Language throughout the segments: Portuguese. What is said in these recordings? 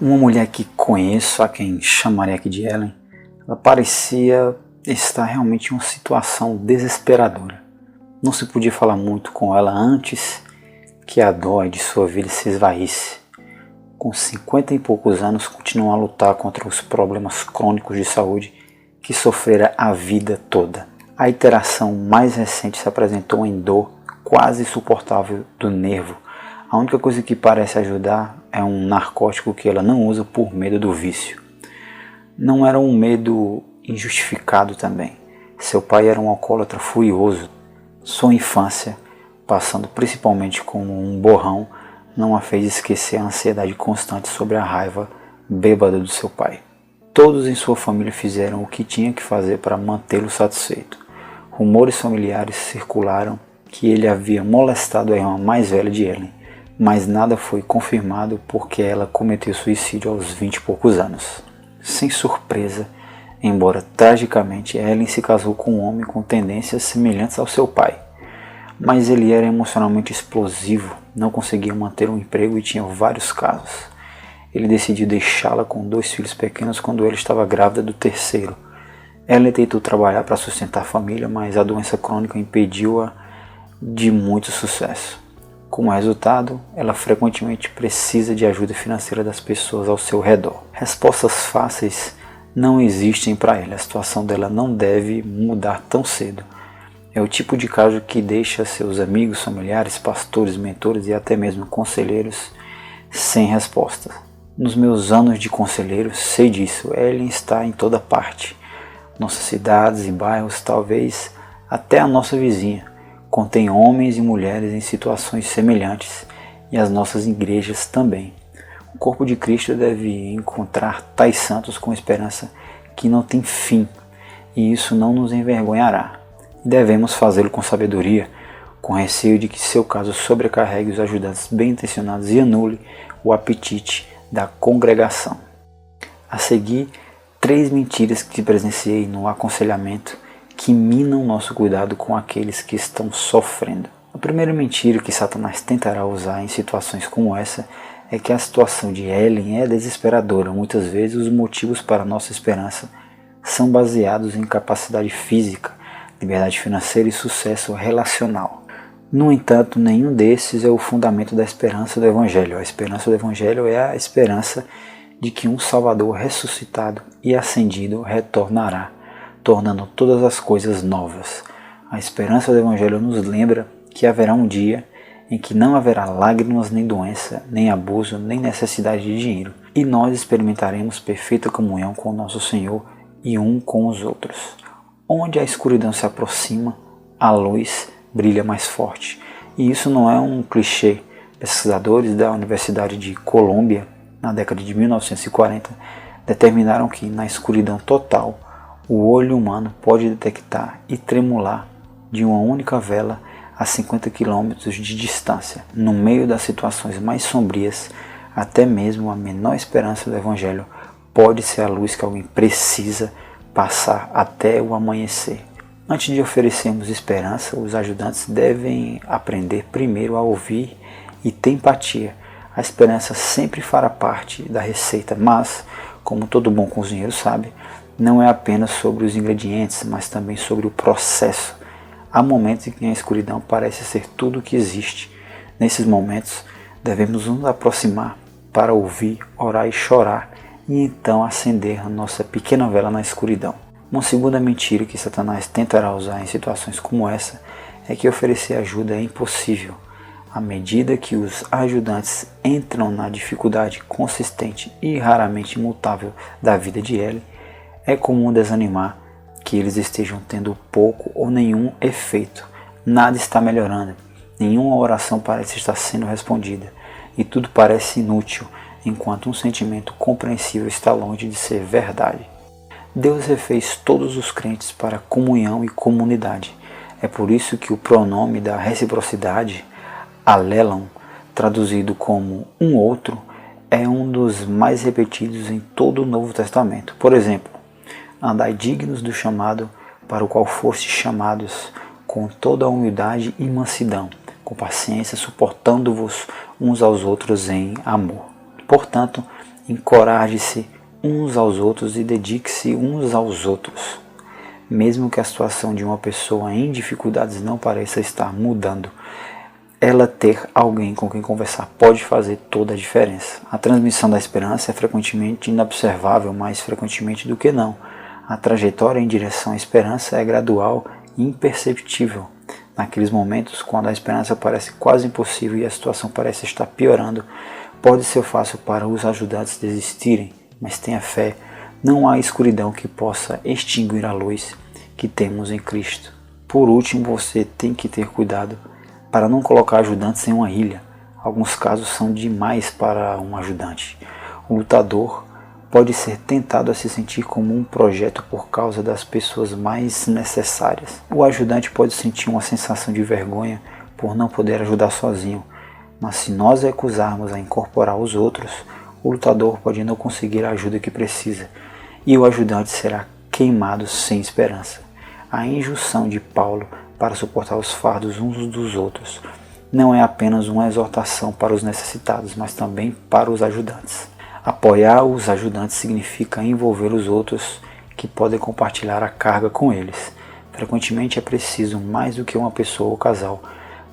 Uma mulher que conheço, a quem chamaria aqui de Ellen, ela parecia estar realmente em uma situação desesperadora. Não se podia falar muito com ela antes que a dor de sua vida se esvaísse. Com 50 e poucos anos, continuou a lutar contra os problemas crônicos de saúde que sofrera a vida toda. A iteração mais recente se apresentou em dor quase insuportável do nervo. A única coisa que parece ajudar é um narcótico que ela não usa por medo do vício. Não era um medo injustificado também. Seu pai era um alcoólatra furioso. Sua infância, passando principalmente como um borrão, não a fez esquecer a ansiedade constante sobre a raiva bêbada do seu pai. Todos em sua família fizeram o que tinha que fazer para mantê-lo satisfeito. Rumores familiares circularam que ele havia molestado a irmã mais velha de Ellen, mas nada foi confirmado porque ela cometeu suicídio aos 20 e poucos anos. Sem surpresa, embora tragicamente, Ellen se casou com um homem com tendências semelhantes ao seu pai. Mas ele era emocionalmente explosivo, não conseguia manter um emprego e tinha vários casos. Ele decidiu deixá-la com 2 filhos pequenos quando ela estava grávida do terceiro. Ellen tentou trabalhar para sustentar a família, mas a doença crônica impediu-a de muito sucesso. Como resultado, ela frequentemente precisa de ajuda financeira das pessoas ao seu redor. Respostas fáceis não existem para ela, a situação dela não deve mudar tão cedo. É o tipo de caso que deixa seus amigos, familiares, pastores, mentores e até mesmo conselheiros sem respostas. Nos meus anos de conselheiro, sei disso, Ellen está em toda parte. Nossas cidades e bairros, talvez até a nossa vizinha, contém homens e mulheres em situações semelhantes e as nossas igrejas também. O corpo de Cristo deve encontrar tais santos com esperança que não tem fim, e isso não nos envergonhará. Devemos fazê-lo com sabedoria, com receio de que seu caso sobrecarregue os ajudantes bem-intencionados e anule o apetite da congregação. A seguir, 3 mentiras que presenciei no aconselhamento que minam nosso cuidado com aqueles que estão sofrendo. A primeira mentira que Satanás tentará usar em situações como essa é que a situação de Ellen é desesperadora. Muitas vezes os motivos para nossa esperança são baseados em capacidade física, liberdade financeira e sucesso relacional. No entanto, nenhum desses é o fundamento da esperança do Evangelho. A esperança do Evangelho é a esperança de que um Salvador ressuscitado e ascendido retornará, tornando todas as coisas novas. A esperança do Evangelho nos lembra que haverá um dia em que não haverá lágrimas, nem doença, nem abuso, nem necessidade de dinheiro, e nós experimentaremos perfeita comunhão com o nosso Senhor e um com os outros. Onde a escuridão se aproxima, a luz brilha mais forte. E isso não é um clichê. Pesquisadores da Universidade de Colômbia, na década de 1940, determinaram que na escuridão total, o olho humano pode detectar e tremular de uma única vela a 50 km de distância. No meio das situações mais sombrias, até mesmo a menor esperança do Evangelho pode ser a luz que alguém precisa passar até o amanhecer. Antes de oferecermos esperança, os ajudantes devem aprender primeiro a ouvir e ter empatia. A esperança sempre fará parte da receita, mas, como todo bom cozinheiro sabe, não é apenas sobre os ingredientes, mas também sobre o processo. Há momentos em que a escuridão parece ser tudo o que existe. Nesses momentos, devemos nos aproximar para ouvir, orar e chorar, e então acender a nossa pequena vela na escuridão. Uma segunda mentira que Satanás tentará usar em situações como essa é que oferecer ajuda é impossível. À medida que os ajudantes entram na dificuldade consistente e raramente imutável da vida de Ellen, é comum desanimar que eles estejam tendo pouco ou nenhum efeito. Nada está melhorando, nenhuma oração parece estar sendo respondida e tudo parece inútil, enquanto um sentimento compreensível está longe de ser verdade. Deus refez todos os crentes para comunhão e comunidade. É por isso que o pronome da reciprocidade, alelon, traduzido como um outro, é um dos mais repetidos em todo o Novo Testamento. Por exemplo, andai dignos do chamado para o qual fostes chamados, com toda a humildade e mansidão, com paciência, suportando-vos uns aos outros em amor. Portanto, Encoraje-se uns aos outros e dedique-se uns aos outros. Mesmo que a situação de uma pessoa em dificuldades não pareça estar mudando, ela ter alguém com quem conversar pode fazer toda a diferença. A transmissão da esperança é frequentemente inobservável, mais frequentemente do que não. A trajetória em direção à esperança é gradual e imperceptível. Naqueles momentos, quando a esperança parece quase impossível e a situação parece estar piorando, pode ser fácil para os ajudantes desistirem, mas tenha fé, não há escuridão que possa extinguir a luz que temos em Cristo. Por último, você tem que ter cuidado para não colocar ajudantes em uma ilha. Alguns casos são demais para um ajudante. O lutador pode ser tentado a se sentir como um projeto por causa das pessoas mais necessárias. O ajudante pode sentir uma sensação de vergonha por não poder ajudar sozinho, mas se nós recusarmos a incorporar os outros, o lutador pode não conseguir a ajuda que precisa e o ajudante será queimado sem esperança. A injunção de Paulo para suportar os fardos uns dos outros não é apenas uma exortação para os necessitados, mas também para os ajudantes. Apoiar os ajudantes significa envolver os outros que podem compartilhar a carga com eles. Frequentemente é preciso mais do que uma pessoa ou casal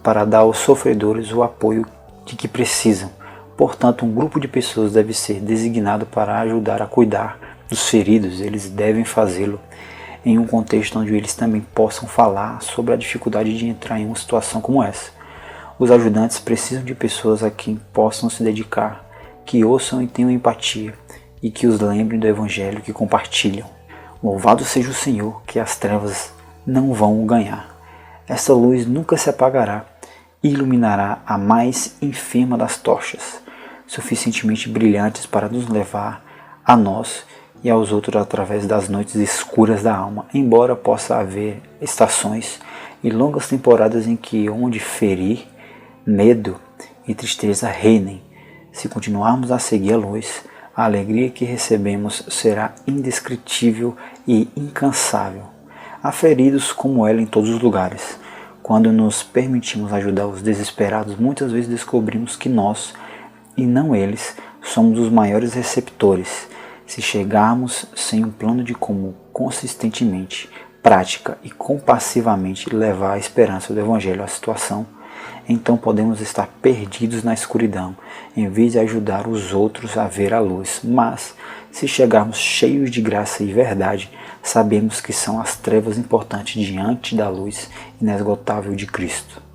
para dar aos sofredores o apoio de que precisam. Portanto, um grupo de pessoas deve ser designado para ajudar a cuidar dos feridos. Eles devem fazê-lo em um contexto onde eles também possam falar sobre a dificuldade de entrar em uma situação como essa. Os ajudantes precisam de pessoas a quem possam se dedicar, que ouçam e tenham empatia, e que os lembrem do Evangelho que compartilham. Louvado seja o Senhor, que as trevas não vão o ganhar. Essa luz nunca se apagará e iluminará a mais enferma das tochas, suficientemente brilhantes para nos levar a nós e aos outros através das noites escuras da alma, embora possa haver estações e longas temporadas em que onde ferir, medo e tristeza reinem. Se continuarmos a seguir a luz, a alegria que recebemos será indescritível e incansável. Há feridos como ela em todos os lugares. Quando nos permitimos ajudar os desesperados, muitas vezes descobrimos que nós, e não eles, somos os maiores receptores. Se chegarmos sem um plano de como consistentemente, prática e compassivamente levar a esperança do Evangelho à situação, então podemos estar perdidos na escuridão, em vez de ajudar os outros a ver a luz. Mas, se chegarmos cheios de graça e verdade, sabemos que são as trevas importantes diante da luz inesgotável de Cristo.